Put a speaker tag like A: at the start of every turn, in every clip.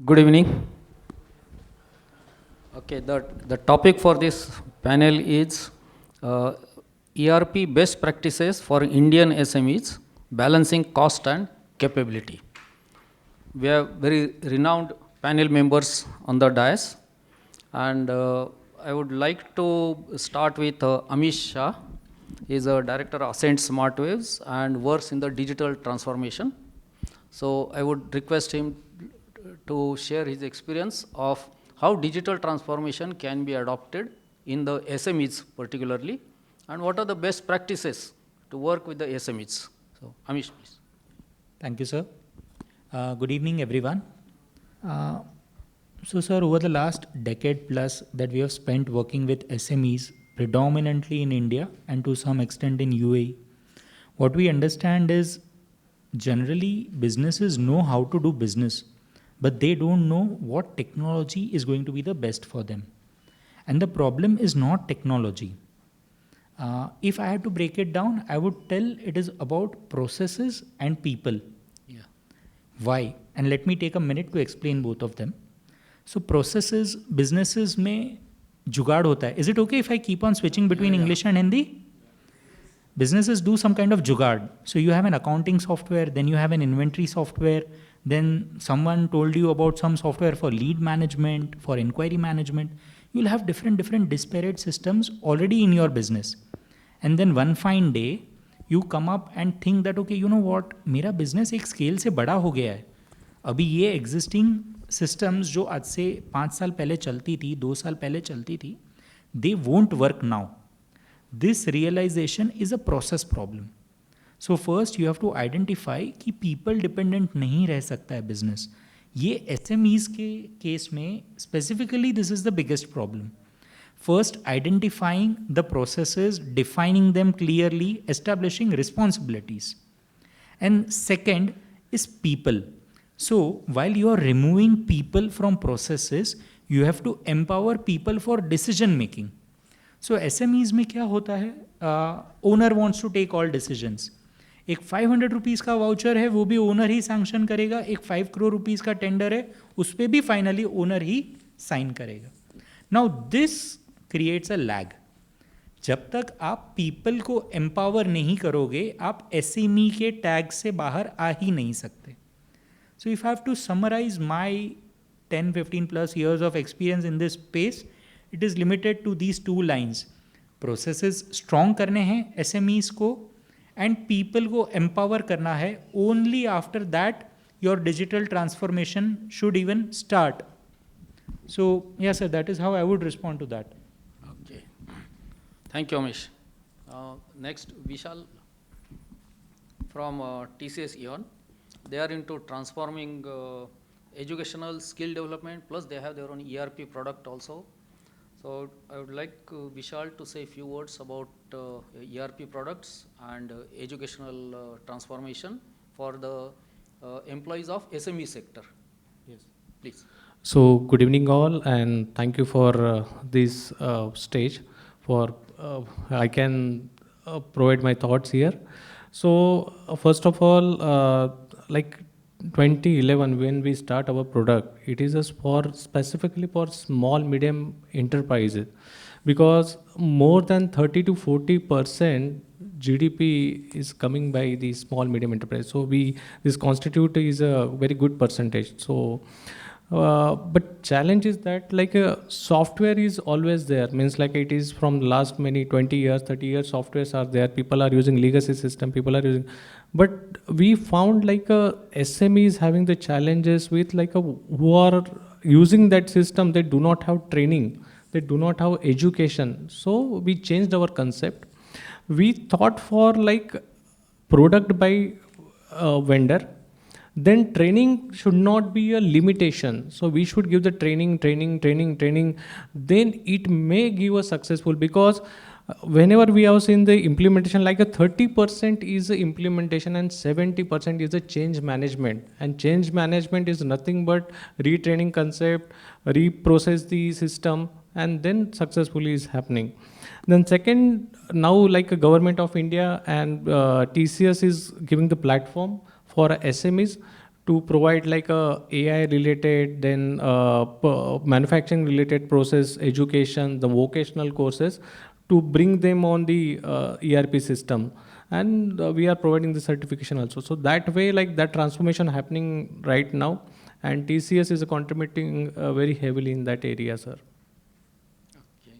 A: Good evening. Okay, the topic for this panel is ERP best practices for Indian SMEs, balancing cost and capability. We have very renowned panel members on the dais, and I would like to start with Amish Shah. He is a director of Ascent Smart Waves and works in the digital transformation. So I would request him to share his experience of how digital transformation can be adopted in the SMEs particularly, and what are the best practices to work with the SMEs. So Amish, please.
B: Thank you, sir. Good evening, everyone. Sir, over the last decade plus that we have spent working with SMEs, predominantly in India and to some extent in UAE, what we understand is generally businesses know how to do business, but they don't know what technology is going to be the best for them. And the problem is not technology. If I had to break it down, I would tell it is about processes and people.
A: Yeah.
B: Why? And let me take a minute to explain both of them. So processes, businesses में जुगाड़ होता है. Is it okay if I keep on switching between English and Hindi? Businesses do some kind of jugaad. So you have an accounting software, then you have an inventory software, then someone told you about some software for lead management, for inquiry management. You'll have different disparate systems already in your business. And then one fine day, you come up and think that, okay, you know what, मेरा business एक scale से बड़ा हो गया है. अभी ये existing systems जो आज से 5 साल पहले चलती थी, 2 साल पहले चलती थी, they won't work now. This realization is a process problem. So first you have to identify कि people dependent नहीं रह सकता है business. ये SMEs के case में specifically this is the biggest problem. First, identifying the processes, defining them clearly, establishing responsibilities. And second is people. So while you are removing people from processes, you have to empower people for decision making. So SMEs में क्या होता है? Owner wants to take all decisions. एक 500 rupees का voucher है, वो भी owner ही sanction करेगा. एक 5 करोड़ रुपीज़ का टेंडर है, उस पर भी फाइनली ओनर ही साइन करेगा. Now this creates a lag. जब तक आप पीपल को एम्पावर नहीं करोगे, आप SME के टैग से बाहर आ ही नहीं सकते. So if I have to summarise my 10-15 plus years of experience in this space, it is limited to these 2 lines. Processes strong करने हैं SMEs को, and people को empower करना है. Only after that your digital transformation should even start. So yes, sir, that is how I would respond to that.
A: Okay. Thank you, Amish. Next, Vishal from TCS Eon. They are into transforming educational skill development, plus they have their own ERP product also. So I would like Vishal to say a few words about ERP products and educational transformation for the employees of SME sector.
C: Yes.
A: Please.
C: So good evening all, and thank you for this stage for I can provide my thoughts here. So first of all, like 2011 when we start our product, it is just for specifically for small medium enterprises, because more than 30 to 40% GDP is coming by the small medium enterprise. So this constitute is a very good percentage. So but challenge is that like software is always there, means like it is from last many 20 years 30 years softwares are there, people are using legacy system, people are using, but we found like SMEs having the challenges with like who are using that system, they do not have training, they do not have education. So we changed our concept. We thought for like product by vendor, then training should not be a limitation. So we should give the training, then it may give us successful, because whenever we have seen the implementation, like a 30% is the implementation and 70% is the change management. And change management is nothing but retraining concept, reprocess the system, and then successfully is happening. Then second, now like a government of India and TCS is giving the platform for SMEs to provide like a AI related, then manufacturing related process, education, the vocational courses, to bring them on the ERP system. And we are providing the certification also. So that way, like that transformation happening right now, and TCS is contributing very heavily in that area, sir.
A: Okay.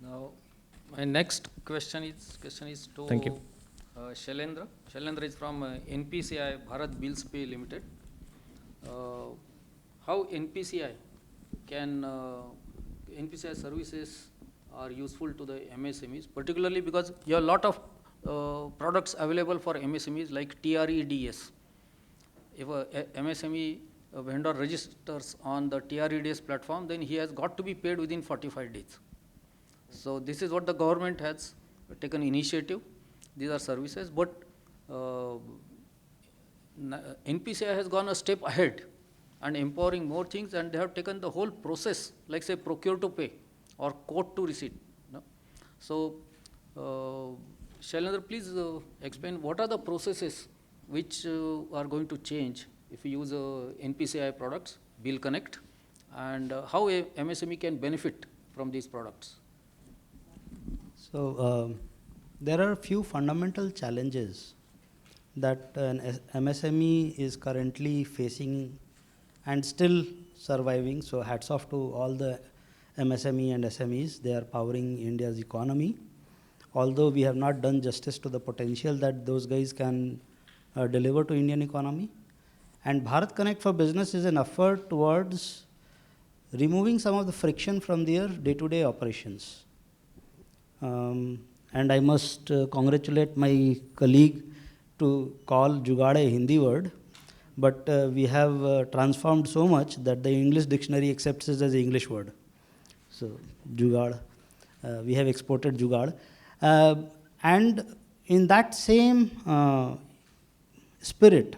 A: Now, my next question is to
C: Thank you.
A: Shailendra. Shailendra is from NPCI Bharat BillPay Limited. How NPCI services are useful to the MSMEs, particularly because you have a lot of products available for MSMEs like TREDS. If a MSME vendor registers on the TREDS platform, then he has got to be paid within 45 days. So this is what the government has taken initiative. These are services, but NPCI has gone a step ahead and empowering more things, and they have taken the whole process, like say procure to pay or quote to receipt. No? So, Shailendra, please explain what are the processes which are going to change if you use NPCI products, Bill Connect, and how a MSME can benefit from these products.
D: So, there are a few fundamental challenges that an MSME is currently facing and still surviving. So, hats off to all the MSME and SMEs. They are powering India's economy. Although we have not done justice to the potential that those guys can deliver to Indian economy. And Bharat Connect for Business is an effort towards removing some of the friction from their day-to-day operations. And I must congratulate my colleague to call Jugaad a Hindi word, but we have transformed so much that the English dictionary accepts it as an English word. So, Jugaad, we have exported Jugaad. And in that same spirit,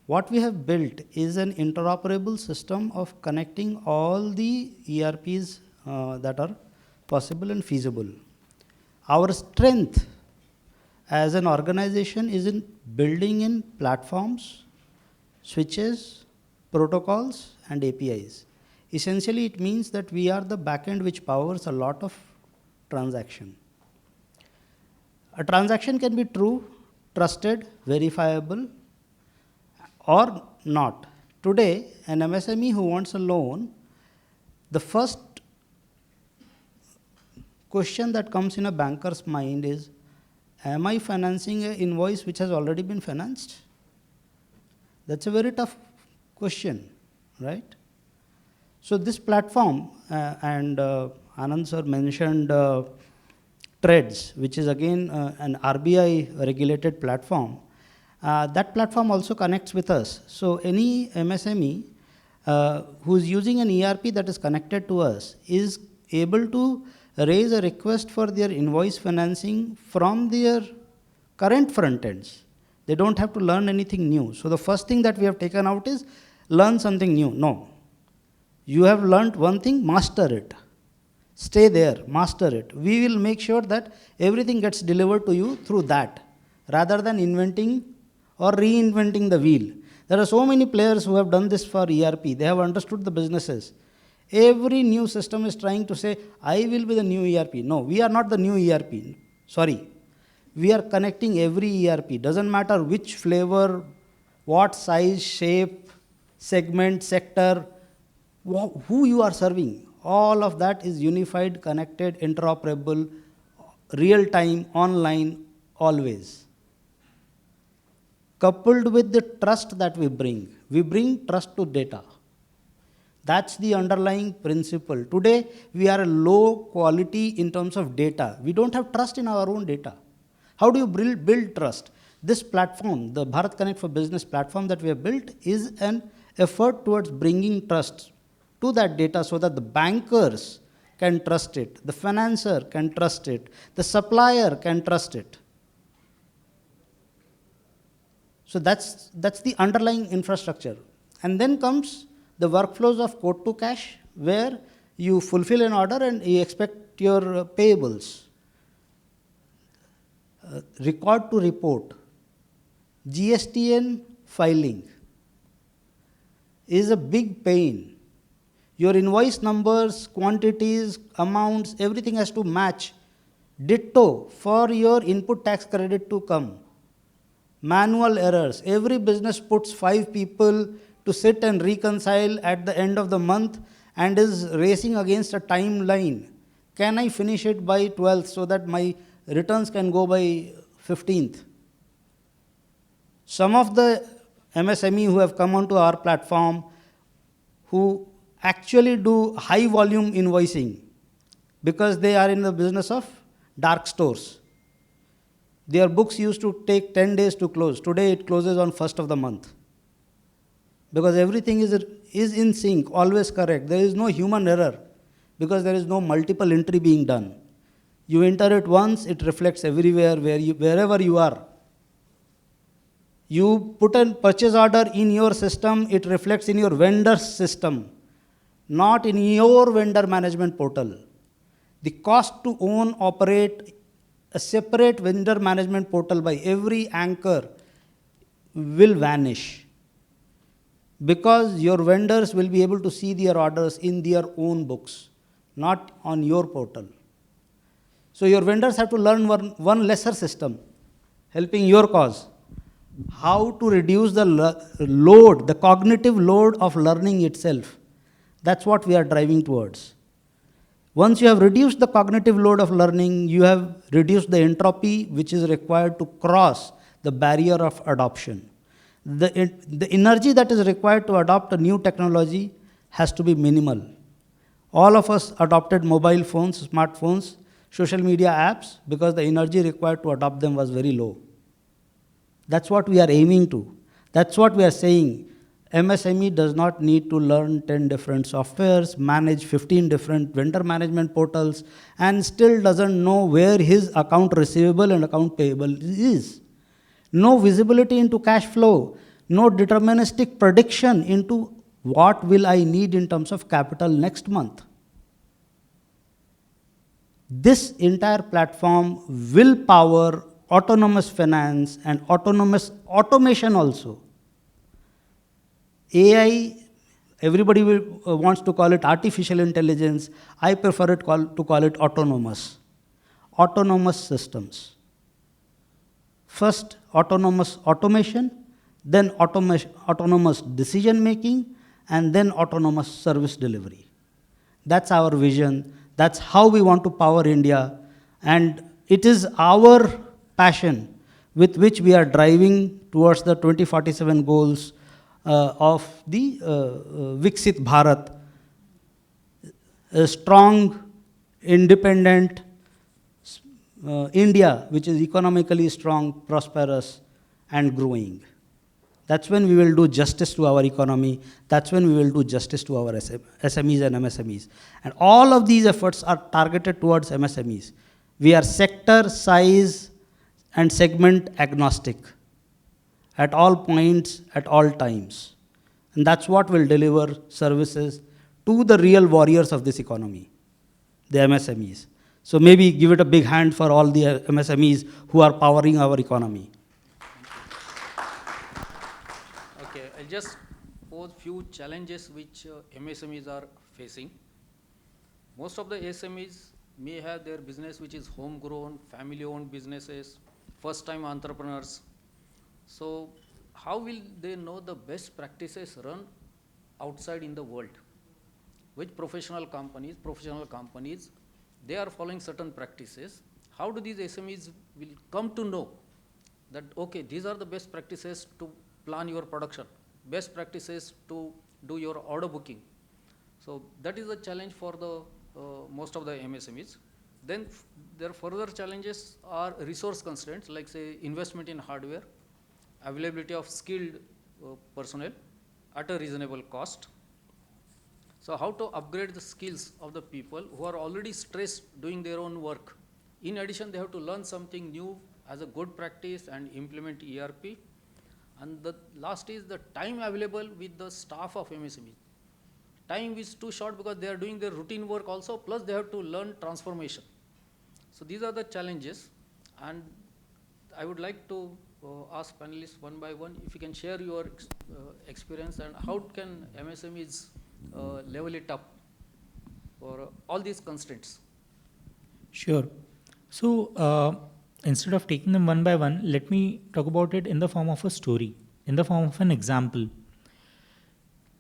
D: what we have built is an interoperable system of connecting all the ERPs that are possible and feasible. Our strength as an organization is in building in platforms, switches, protocols, and APIs. Essentially, it means that we are the backend which powers a lot of transaction. A transaction can be true, trusted, verifiable, or not. Today, an MSME who wants a loan, the first question that comes in a banker's mind is, am I financing an invoice which has already been financed? That's a very tough question, right? So this platform, and Anand sir mentioned Threads, which is again an RBI regulated platform. That platform also connects with us. So any MSME who is using an ERP that is connected to us is able to raise a request for their invoice financing from their current front ends. They don't have to learn anything new. So the first thing that we have taken out is learn something new. No. You have learned one thing, master it. Stay there, master it. We will make sure that everything gets delivered to you through that, rather than inventing or reinventing the wheel. There are so many players who have done this for ERP. They have understood the businesses. Every new system is trying to say, I will be the new ERP. No, we are not the new ERP. Sorry. We are connecting every ERP. Doesn't matter which flavor, what size, shape, segment, sector, who you are serving. All of that is unified, connected, interoperable, real time, online, always. Coupled with the trust that we bring trust to data. That's the underlying principle. Today, we are a low quality in terms of data. We don't have trust in our own data. How do you build trust? This platform, the Bharat Connect for Business platform that we have built, is an effort towards bringing trust to that data so that the bankers can trust it, the financier can trust it, the supplier can trust it. So that's the underlying infrastructure. And then comes the workflows of quote to cash, where you fulfill an order and you expect your payables. Record to report. GSTN filing is a big pain. Your invoice numbers, quantities, amounts, everything has to match. Ditto for your input tax credit to come. Manual errors. Every business puts 5 people to sit and reconcile at the end of the month and is racing against a timeline. Can I finish it by 12th so that my returns can go by 15th? Some of the MSME who have come onto our platform who actually do high volume invoicing because they are in the business of dark stores. Their books used to take 10 days to close. Today it closes on 1st of the month. Because everything is in sync, always correct. There is no human error because there is no multiple entry being done. You enter it once, it reflects everywhere, wherever you are. You put a purchase order in your system, it reflects in your vendor's system, not in your vendor management portal. The cost to own, operate a separate vendor management portal by every anchor will vanish because your vendors will be able to see their orders in their own books, not on your portal. So your vendors have to learn one lesser system, helping your cause. How to reduce the load, the cognitive load of learning itself. That's what we are driving towards. Once you have reduced the cognitive load of learning, you have reduced the entropy which is required to cross the barrier of adoption. The energy that is required to adopt a new technology has to be minimal. All of us adopted mobile phones, smartphones, social media apps because the energy required to adopt them was very low. That's what we are aiming to. That's what we are saying. MSME does not need to learn 10 different softwares, manage 15 different vendor management portals, and still doesn't know where his account receivable and account payable is. No visibility into cash flow, no deterministic prediction into what will I need in terms of capital next month. This entire platform will power autonomous finance and autonomous automation also. AI, everybody wants to call it artificial intelligence. I prefer to call it autonomous. Autonomous systems. First, autonomous automation, then autonomous decision making, and then autonomous service delivery. That's our vision. That's how we want to power India. And it is our passion with which we are driving towards the 2047 goals of the Viksit Bharat, a strong, independent India, which is economically strong, prosperous, and growing. That's when we will do justice to our economy. That's when we will do justice to our SMEs and MSMEs. And all of these efforts are targeted towards MSMEs. We are sector, size, and segment agnostic at all points, at all times. And that's what will deliver services to the real warriors of this economy, the MSMEs. So maybe give it a big hand for all the MSMEs who are powering our economy.
A: Okay, I'll just pose few challenges which MSMEs are facing. Most of the SMEs may have their business which is homegrown, family-owned businesses, first-time entrepreneurs. So how will they know the best practices run outside in the world? Which professional companies, they are following certain practices. How do these SMEs will come to know that, okay, these are the best practices to plan your production, best practices to do your order booking. So that is a challenge for the most of the MSMEs. Then their further challenges are resource constraints, like say investment in hardware, availability of skilled personnel at a reasonable cost. So how to upgrade the skills of the people who are already stressed doing their own work. In addition, they have to learn something new as a good practice and implement ERP. And the last is the time available with the staff of MSME. Time is too short because they are doing their routine work also, plus they have to learn transformation. So these are the challenges, and I would like to ask panelists one by one if you can share your experience and how can MSMEs level it up for all these constraints.
B: Sure. So instead of taking them one by one, let me talk about it in the form of a story, in the form of an example.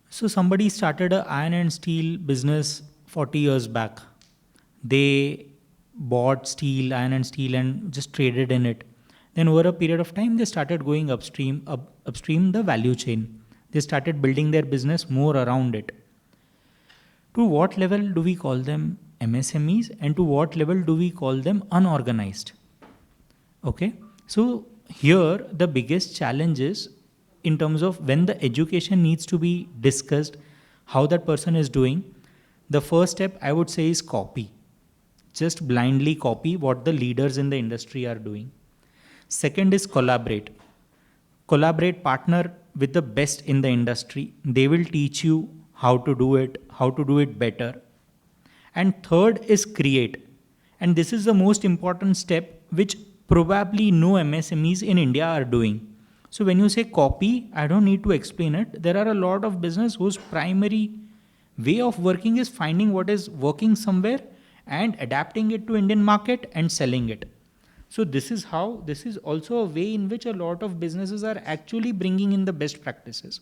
B: So somebody started an iron and steel business 40 years back. They bought steel, iron and steel, and just traded in it. Then over a period of time, they started going upstream the value chain. They started building their business more around it. To what level do we call them MSMEs, and to what level do we call them unorganized? Okay, so here the biggest challenge is in terms of when the education needs to be discussed, how that person is doing. The first step I would say is copy. Just blindly copy what the leaders in the industry are doing. Second is collaborate. Collaborate, partner with the best in the industry. They will teach you how to do it better. And third is create. And this is the most important step which probably no MSMEs in India are doing. So when you say copy, I don't need to explain it. There are a lot of business whose primary way of working is finding what is working somewhere and adapting it to Indian market and selling it. So this is also a way in which a lot of businesses are actually bringing in the best practices.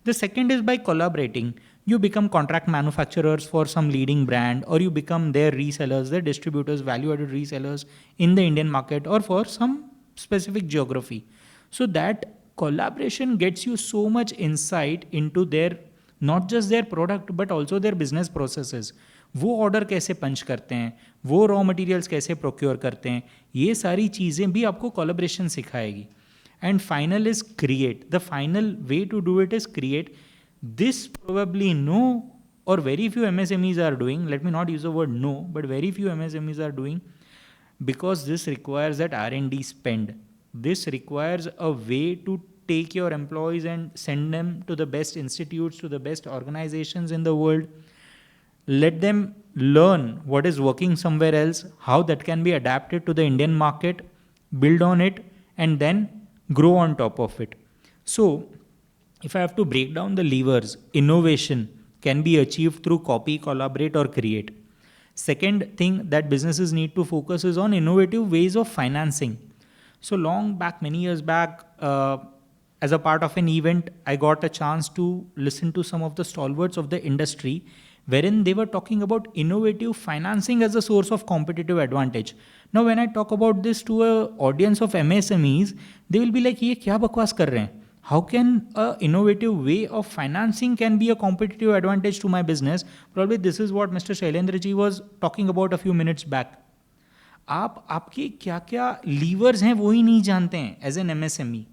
B: The second is by collaborating. You become contract manufacturers for some leading brand, or you become their resellers, their distributors, value-added resellers in the Indian market or for some specific geography. So that collaboration gets you so much insight into their, not just their product, but also their business processes. वो order कैसे पंच करते हैं, वो raw materials कैसे procure करते हैं, ये सारी चीज़ें भी आपको collaboration सिखाएगी. And final is create. The final way to do it is create. This probably no or very few MSMEs are doing. Let me not use the word no, but very few MSMEs are doing, because this requires that R&D spend. This requires a way to take your employees and send them to the best institutes, to the best organizations in the world. Let them learn what is working somewhere else, how that can be adapted to the Indian market, build on it, and then grow on top of it. So, if I have to break down the levers, innovation can be achieved through copy, collaborate, or create. Second thing that businesses need to focus is on innovative ways of financing. So long back, many years back, as a part of an event, I got a chance to listen to some of the stalwarts of the industry, wherein they were talking about innovative financing as a source of competitive advantage. Now, when I talk about this to an audience of MSMEs, they will be like, "ये क्या बकवास कर रहे हैं? How can an innovative way of financing can be a competitive advantage to my business?" Probably this is what Mr. Shailendra ji was talking about a few minutes back. आपके क्या क्या levers हैं वो ही नहीं जानते हैं as an MSME.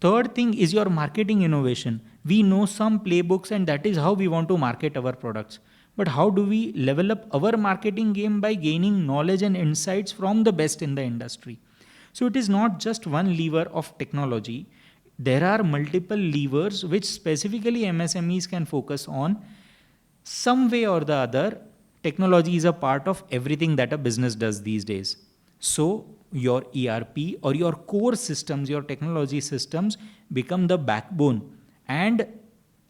B: Third thing is your marketing innovation. We know some playbooks and that is how we want to market our products. But how do we level up our marketing game by gaining knowledge and insights from the best in the industry? So it is not just one lever of technology. There are multiple levers which specifically MSMEs can focus on. Some way or the other, technology is a part of everything that a business does these days. So your ERP or your core systems, your technology systems become the backbone, and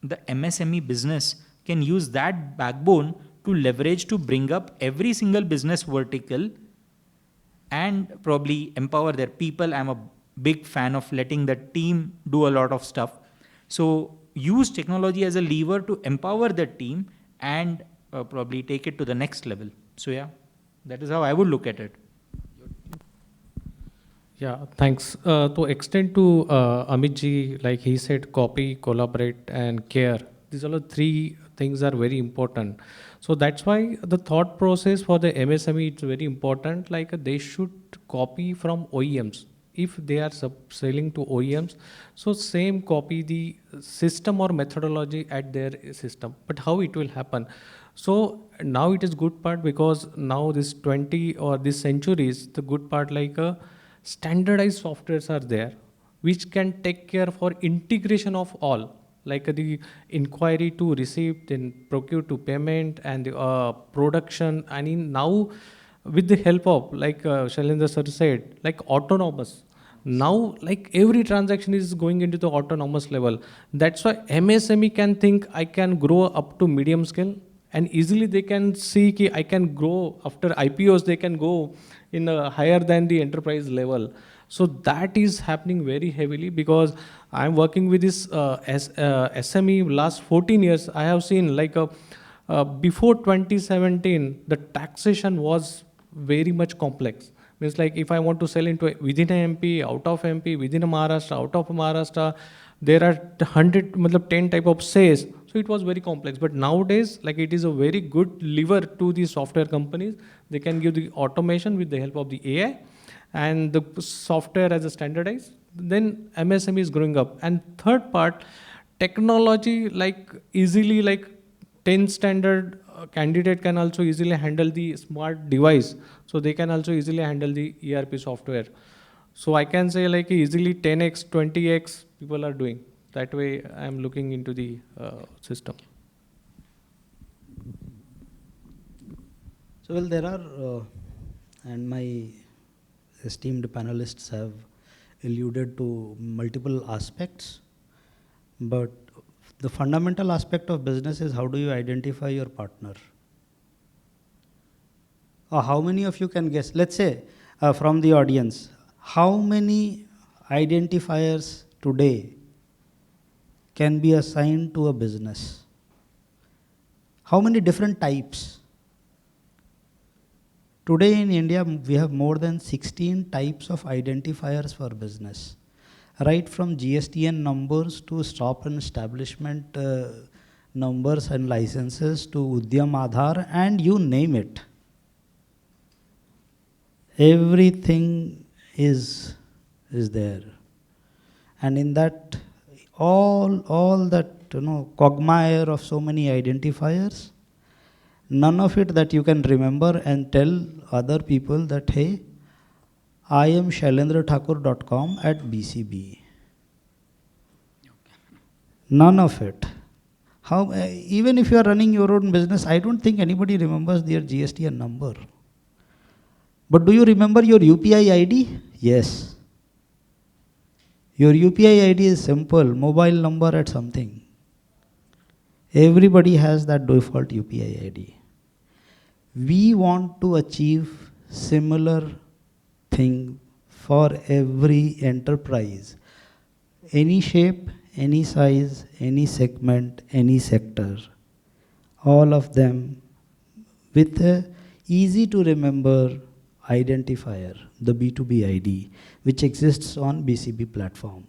B: the MSME business can use that backbone to leverage to bring up every single business vertical and probably empower their people. I'm a big fan of letting the team do a lot of stuff. So use technology as a lever to empower the team and probably take it to the next level. So yeah, that is how I would look at it.
C: Yeah, thanks. To extend to Amit ji, like he said, copy, collaborate, and care. These are the three things are very important. So that's why the thought process for the MSME is very important. Like they should copy from OEMs. If they are selling to OEMs, so same copy the system or methodology at their system. But how it will happen? So now it is good part, because now this 20 or this century is the good part, like standardized softwares are there which can take care for integration of all, like the inquiry to receipt, then procure to payment, and the production. And in now with the help of, like Shailendra sir said, like autonomous, Now, like every transaction is going into the autonomous level. That's why MSME can think I can grow up to medium scale, and easily they can see ki I can grow after IPOs, they can go in a higher than the enterprise level. So that is happening very heavily because I'm working with this SME last 14 years. I have seen like before 2017, the taxation was very much complex. Means like if I want to sell into within a MP, out of MP, within a Maharashtra, out of Maharashtra, there are 100, matlab 10 type of says. So it was very complex. But nowadays, like it is a very good lever to the software companies. They can give the automation with the help of the AI and the software as a standardized. Then MSME is growing up. And third part, technology like easily like 10 standard candidate can also easily handle the smart device. So they can also easily handle the ERP software. So I can say like easily 10x, 20x people are doing. That way I'm looking into the system.
D: So well, there are, and my esteemed panelists have alluded to multiple aspects, but the fundamental aspect of business is how do you identify your partner? Or how many of you can guess? Let's say from the audience, how many identifiers today can be assigned to a business? How many different types? Today in India, we have more than 16 types of identifiers for business. Right from GSTN numbers to stop and establishment numbers and licenses to Udyam Aadhaar, and you name it. Everything is there. And in that, all that quagmire of so many identifiers, none of it that you can remember and tell other people that, hey, I am ShailendraThakur.com at BCB. None of it. How, even if you are running your own business, I don't think anybody remembers their GSTN number. But do you remember your UPI ID? Yes. Your UPI ID is simple, mobile number at something. Everybody has that default UPI ID. We want to achieve similar thing for every enterprise. Any shape, any size, any segment, any sector. All of them with a easy to remember identifier, the B2B ID, which exists on BCB platform.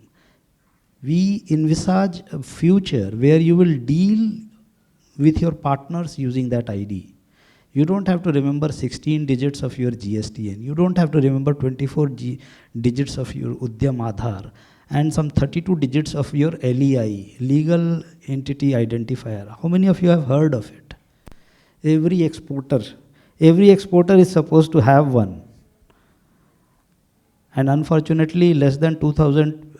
D: We envisage a future where you will deal with your partners using that ID. You don't have to remember 16 digits of your GSTN. You don't have to remember 24 digits of your Udyam Aadhaar and some 32 digits of your LEI, legal entity identifier. How many of you have heard of it? Every exporter is supposed to have one. And unfortunately, less than 2,000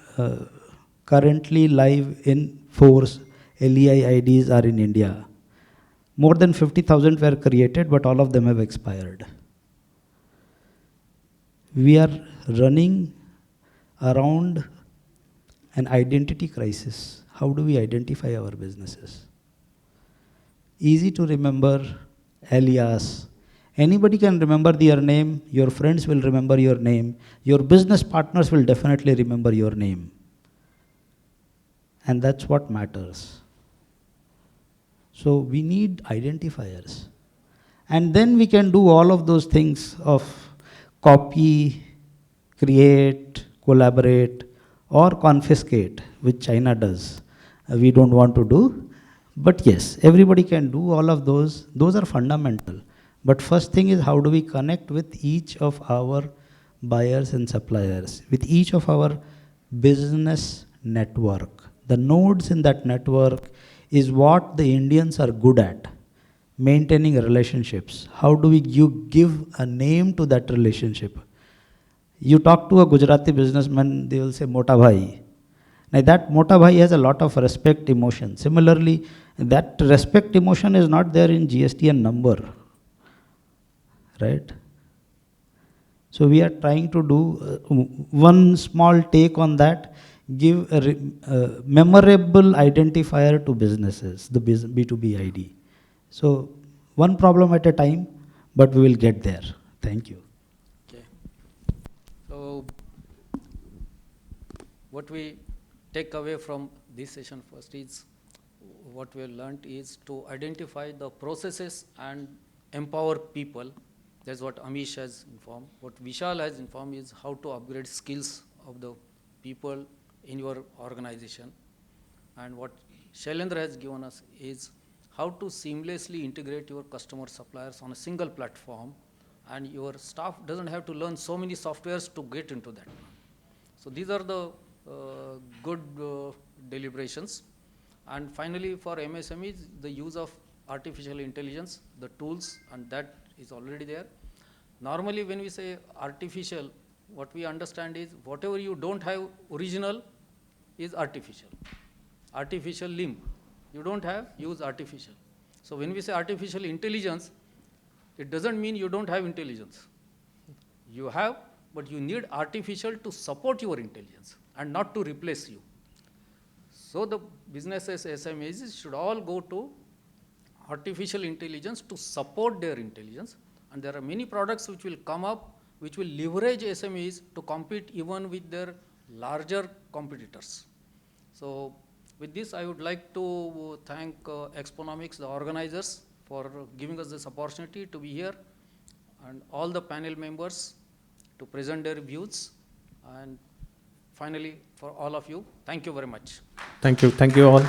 D: currently live in force LEI IDs are in India. More than 50,000 were created, but all of them have expired. We are running around an identity crisis. How do we identify our businesses? Easy to remember, alias. Anybody can remember their name, your friends will remember your name, your business partners will definitely remember your name. And that's what matters. So we need identifiers. And then we can do all of those things of copy, create, collaborate, or confiscate, which China does. We don't want to do. But yes, everybody can do all of those. Those are fundamental. But first thing is how do we connect with each of our buyers and suppliers, with each of our business network. The nodes in that network is what the Indians are good at, maintaining relationships. How do you give a name to that relationship? You talk to a Gujarati businessman, they will say Mota Bhai. Now that Mota Bhai has a lot of respect emotion. Similarly, that respect emotion is not there in GSTN number, right? So we are trying to do one small take on that, give a memorable identifier to businesses, the B2B ID. So one problem at a time, but we will get there. Thank you.
A: Okay. So what we take away from this session first is, what we learned is to identify the processes and empower people. That's what Amish has informed. What Vishal has informed is how to upgrade skills of the people in your organization. And what Shailendra has given us is how to seamlessly integrate your customer suppliers on a single platform, and your staff doesn't have to learn so many softwares to get into that. So these are the good deliberations. And finally, for MSMEs, the use of artificial intelligence, the tools, and that is already there. Normally, when we say artificial, what we understand is whatever you don't have original is artificial. Artificial limb, you don't have, use artificial. So when we say artificial intelligence, it doesn't mean you don't have intelligence. You have, but you need artificial to support your intelligence and not to replace you. So the businesses, SMEs should all go to artificial intelligence to support their intelligence. And there are many products which will come up, which will leverage SMEs to compete even with their larger competitors. So with this, I would like to thank Exponomics, the organizers, for giving us this opportunity to be here, and all the panel members to present their views. And finally, for all of you, thank you very much.
C: Thank you all.